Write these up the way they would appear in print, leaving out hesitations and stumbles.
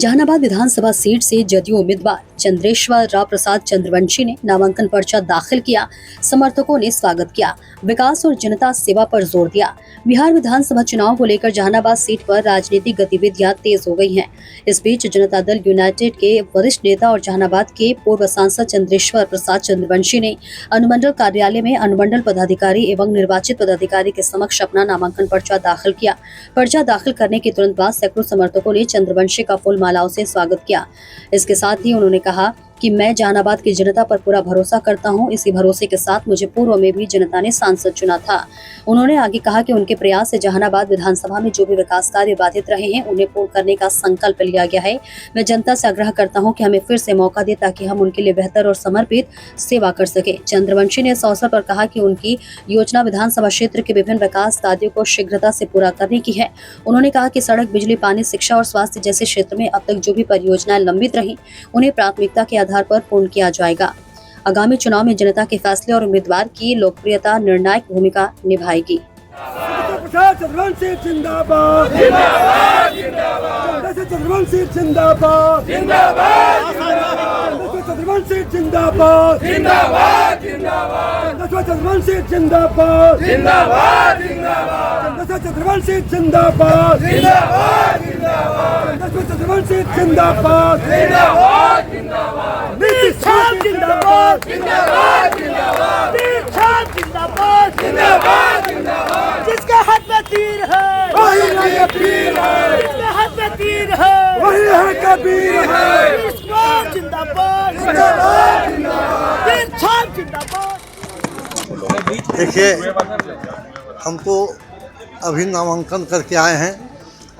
जहानाबाद विधानसभा seat से जदयू उम्मीदवार चंद्रेश्वर राव प्रसाद चंद्रवंशी ने नामांकन पर्चा दाखिल किया। समर्थकों ने स्वागत किया, विकास और जनता सेवा पर जोर दिया। बिहार विधानसभा चुनाव को लेकर जहानाबाद सीट पर राजनीतिक गतिविधियां तेज हो गई हैं। इस बीच जनता दल यूनाइटेड के वरिष्ठ नेता और जहानाबाद के पूर्व सांसद चंद्रेश्वर प्रसाद चंद्रवंशी ने अनुमंडल कार्यालय में अनुमंडल पदाधिकारी एवं निर्वाचित पदाधिकारी के समक्ष अपना नामांकन पर्चा दाखिल किया। पर्चा दाखिल करने के तुरंत बाद सैकड़ों समर्थकों ने चंद्रवंशी का फूल मालाओं से स्वागत किया। इसके साथ ही उन्होंने कहा कि मैं जहानाबाद की जनता पर पूरा भरोसा करता हूं। इसी भरोसे के साथ मुझे पूर्व में भी जनता ने सांसद चुना था। उन्होंने आगे कहा कि उनके प्रयास से जहानाबाद विधानसभा में जो भी विकास कार्य बाधित रहे हैं उन्हें पूर्ण करने का संकल्प लिया गया है। मैं जनता से आग्रह करता हूं कि हमें फिर से मौका दे ताकि हम उनके लिए बेहतर और समर्पित सेवा कर सके। चंद्रवंशी ने इस अवसर पर कहा कि उनकी योजना विधानसभा क्षेत्र के विभिन्न विकास कार्यों को शीघ्रता से पूरा करने की है। उन्होंने कहा कि सड़क, बिजली, पानी, शिक्षा और स्वास्थ्य जैसे क्षेत्र में अब तक जो भी परियोजनाएं लंबित रही उन्हें प्राथमिकता के आधार पर पूर्ण किया जाएगा। आगामी चुनाव में जनता के फैसले और उम्मीदवार की लोकप्रियता निर्णायक भूमिका निभाएगी। चंद्रवंशी जिंदाबाद जिंदाबाद जिंदाबाद चंद्रवंशी जिंदाबाद जिंदाबाद चंद्रवंशी जिंदाबाद जिंदाबाद जिंदाबाद चंद्रवंशी जिंदाबाद जिंदाबाद जिंदाबाद चंद्रवंशी जिंदाबाद जिंदाबाद जिंदाबाद चंद्रवंशी जिंदाबाद जिंदाबाद जिंदाबाद जिंदाबाद जिंदाबाद जिंदाबाद जिंदाबाद जिंदाबाद जिंदाबाद जिसके हाथ में तीर है वही है कबीर है, जिसके हाथ में तीर है वही है कबीर है। इसको जिंदाबाद जिंदाबाद जिंदाबाद जिंदाबाद। देखिए, हम तो अभी नामांकन करके आए हैं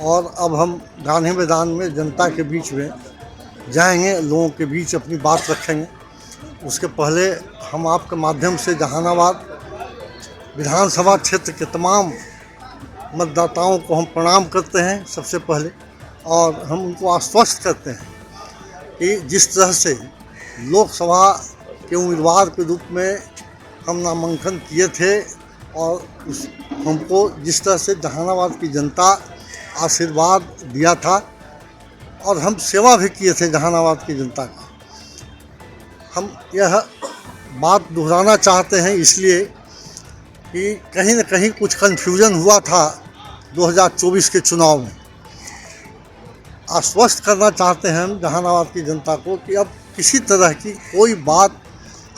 और अब हम गांधी मैदान में जनता के बीच में जाएंगे, लोगों के बीच अपनी बात रखेंगे। उसके पहले हम आपके माध्यम से जहानाबाद विधानसभा क्षेत्र के तमाम मतदाताओं को हम प्रणाम करते हैं सबसे पहले, और हम उनको आश्वस्त करते हैं कि जिस तरह से लोकसभा के उम्मीदवार के रूप में हम नामांकन किए थे और हमको जिस तरह से जहानाबाद की जनता आशीर्वाद दिया था और हम सेवा भी किए थे जहानाबाद की जनता का, हम यह बात दोहराना चाहते हैं इसलिए कि कहीं न कहीं कुछ कन्फ्यूजन हुआ था 2024 के चुनाव में। आश्वस्त करना चाहते हैं हम जहानाबाद की जनता को कि अब किसी तरह की कोई बात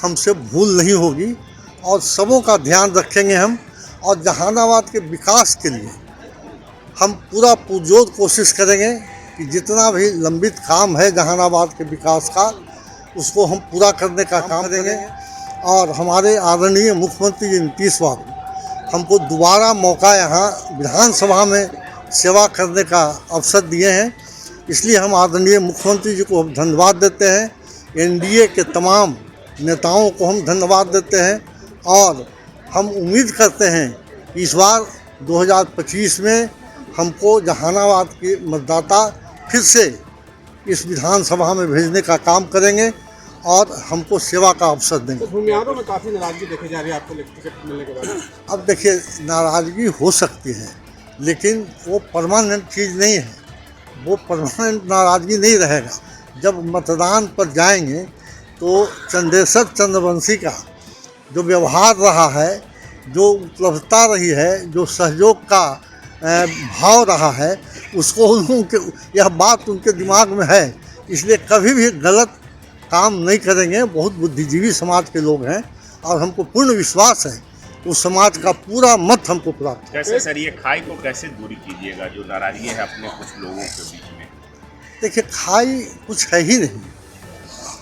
हमसे भूल नहीं होगी और सबों का ध्यान रखेंगे हम, और जहानाबाद के विकास के लिए हम पूरा पुरजोर कोशिश करेंगे कि जितना भी लंबित काम है जहानाबाद के विकास का उसको हम पूरा करने का काम करेंगे। और हमारे आदरणीय मुख्यमंत्री जी नीतीश बाबू हमको दोबारा मौका यहाँ विधानसभा में सेवा करने का अवसर दिए हैं, इसलिए हम आदरणीय मुख्यमंत्री जी को हम धन्यवाद देते हैं। एनडीए के तमाम नेताओं को हम धन्यवाद देते हैं और हम उम्मीद करते हैं कि इस बार 2025 में हमको जहानाबाद के मतदाता फिर से इस विधानसभा में भेजने का काम करेंगे और हमको सेवा का अवसर देंगे। भूमिहारों में काफ़ी नाराजगी देखी जा रही है आपको टिकट मिलने के बाद। अब देखिए, नाराज़गी हो सकती है लेकिन वो परमानेंट चीज़ नहीं है, वो परमानेंट नाराज़गी नहीं रहेगा। जब मतदान पर जाएंगे तो चंद्रेश्वर चंद्रवंशी का जो व्यवहार रहा है, जो उपलब्धता रही है, जो सहयोग का भाव रहा है, उसको उनके यह बात उनके दिमाग में है, इसलिए कभी भी गलत काम नहीं करेंगे। बहुत बुद्धिजीवी समाज के लोग हैं और हमको पूर्ण विश्वास है उस समाज का पूरा मत हमको प्राप्त। कैसे सर ये खाई को कैसे दूरी कीजिएगा जो नाराजगी है अपने कुछ लोगों के बीच में? देखिए, खाई कुछ है ही नहीं,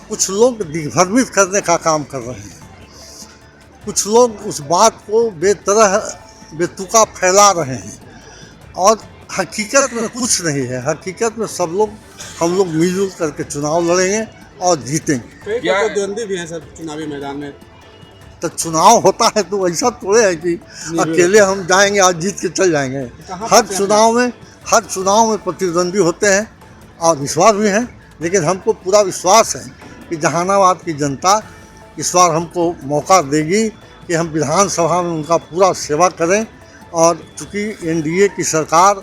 कुछ लोग दिग्भ्रमित करने का काम कर रहे हैं, कुछ लोग उस बात को बेतरह बेतुका फैला रहे हैं और हकीकत में कुछ नहीं है। हकीकत में सब लोग हम लोग मिलजुल करके चुनाव लड़ेंगे और जीतेंगे। क्या प्रतिद्वंदी भी हैं सर चुनावी मैदान में? तो चुनाव होता है तो ऐसा थोड़े है कि अकेले हम जाएंगे आज जीत के चल जाएंगे। हर चुनाव में प्रतिद्वंदी होते हैं और विश्वास भी हैं, लेकिन हमको पूरा विश्वास है कि जहानाबाद की जनता इस बार हमको मौका देगी कि हम विधानसभा में उनका पूरा सेवा करें। और चूँकि एनडीए की सरकार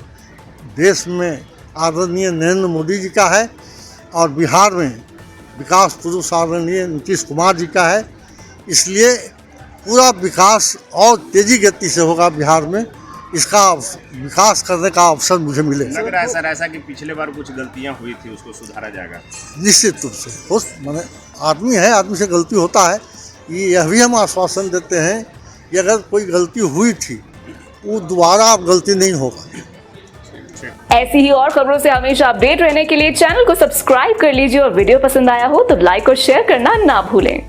देश में आदरणीय नरेंद्र मोदी जी का है और बिहार में विकास पुरुष आदरणीय नीतीश कुमार जी का है। इसलिए पूरा विकास और तेजी गति से होगा बिहार में। इसका विकास करने का अवसर मुझे मिलेगा। लग रहा है सर ऐसा कि पिछले बार कुछ गलतियां हुई थी, उसको सुधारा जाएगा। निश्चित रूप से हो, माने आदमी है, आदमी से गलती होता है। यह भी हम आश्वासन देते हैं कि अगर कोई गलती हुई थी वो दोबारा अब गलती नहीं होगा। ऐसी ही और खबरों से हमेशा अपडेट रहने के लिए चैनल को सब्सक्राइब कर लीजिए और वीडियो पसंद आया हो तो लाइक और शेयर करना ना भूलें।